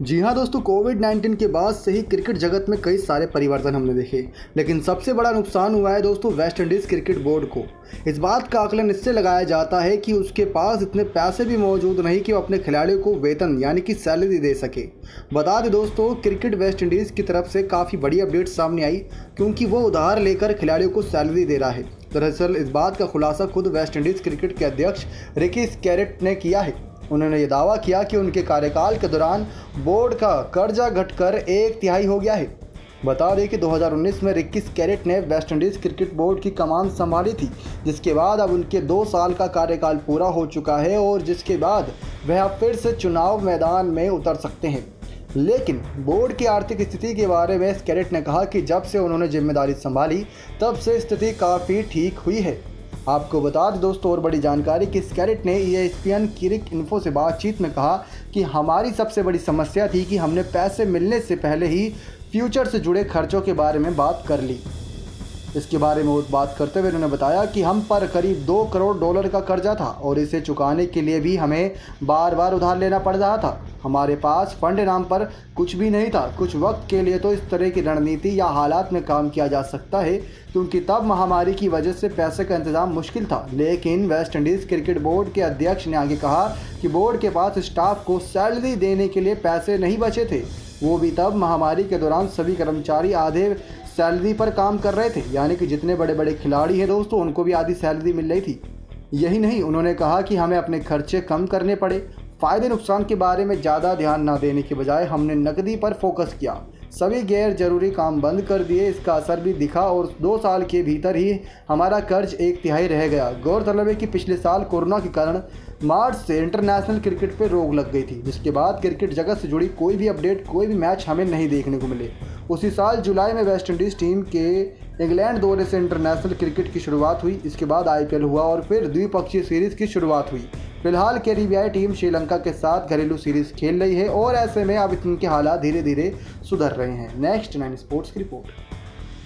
जी हाँ दोस्तों, कोविड-19 के बाद से ही क्रिकेट जगत में कई सारे परिवर्तन हमने देखे, लेकिन सबसे बड़ा नुकसान हुआ है दोस्तों वेस्ट इंडीज़ क्रिकेट बोर्ड को। इस बात का आकलन इससे लगाया जाता है कि उसके पास इतने पैसे भी मौजूद नहीं कि वो अपने खिलाड़ियों को वेतन यानी कि सैलरी दे सके। बता दें दोस्तों, क्रिकेट वेस्ट इंडीज़ की तरफ से काफ़ी बड़ी अपडेट सामने आई, क्योंकि वो उधार लेकर खिलाड़ियों को सैलरी दे रहा है। दरअसल इस बात का खुलासा खुद वेस्ट इंडीज़ क्रिकेट के अध्यक्ष रिकी स्कैरेट ने किया है। उन्होंने ये दावा किया कि उनके कार्यकाल के दौरान बोर्ड का कर्जा घटकर 1/3 हो गया है। बता दें कि 2019 में रिकी स्कैरेट ने वेस्ट इंडीज़ क्रिकेट बोर्ड की कमान संभाली थी, जिसके बाद अब उनके 2 साल का कार्यकाल पूरा हो चुका है और जिसके बाद वह अब फिर से चुनाव मैदान में उतर सकते हैं। लेकिन बोर्ड की आर्थिक स्थिति के बारे में स्कैरेट ने कहा कि जब से उन्होंने जिम्मेदारी संभाली तब से स्थिति काफ़ी ठीक हुई है। आपको बता दें दोस्तों और बड़ी जानकारी कि स्कैरेट ने ESPN क्रिक इन्फो से बातचीत में कहा कि हमारी सबसे बड़ी समस्या थी कि हमने पैसे मिलने से पहले ही फ्यूचर से जुड़े खर्चों के बारे में बात कर ली। इसके बारे में बात करते हुए उन्होंने बताया कि हम पर करीब $2 करोड़ का कर्जा था और इसे चुकाने के लिए भी हमें बार बार उधार लेना पड़ रहा था। हमारे पास फंड नाम पर कुछ भी नहीं था। कुछ वक्त के लिए तो इस तरह की रणनीति या हालात में काम किया जा सकता है, क्योंकि तब महामारी की वजह से पैसे का इंतजाम मुश्किल था। लेकिन वेस्ट इंडीज़ क्रिकेट बोर्ड के अध्यक्ष ने आगे कहा कि बोर्ड के पास स्टाफ को सैलरी देने के लिए पैसे नहीं बचे थे, वो भी तब महामारी के दौरान सभी कर्मचारी आधे सैलरी पर काम कर रहे थे, यानी कि जितने बड़े बड़े खिलाड़ी हैं दोस्तों उनको भी आधी सैलरी मिल रही थी। यही नहीं, उन्होंने कहा कि हमें अपने खर्चे कम करने पड़े। फ़ायदे नुकसान के बारे में ज़्यादा ध्यान न देने के बजाय हमने नकदी पर फोकस किया, सभी गैर जरूरी काम बंद कर दिए। इसका असर भी दिखा और 2 साल के भीतर ही हमारा कर्ज 1/3 रह गया। गौरतलब है कि पिछले साल कोरोना के कारण मार्च से इंटरनेशनल क्रिकेट पर रोक लग गई थी, जिसके बाद क्रिकेट जगत से जुड़ी कोई भी अपडेट, कोई भी मैच हमें नहीं देखने को मिले। उसी साल जुलाई में वेस्ट इंडीज़ टीम के इंग्लैंड दौरे से इंटरनेशनल क्रिकेट की शुरुआत हुई। इसके बाद IPL हुआ और फिर द्विपक्षीय सीरीज़ की शुरुआत हुई। फिलहाल कैरिबियाई टीम श्रीलंका के साथ घरेलू सीरीज़ खेल रही है और ऐसे में अब इनके हालात धीरे धीरे सुधर रहे हैं। नेक्स्ट 9 स्पोर्ट्स की रिपोर्ट।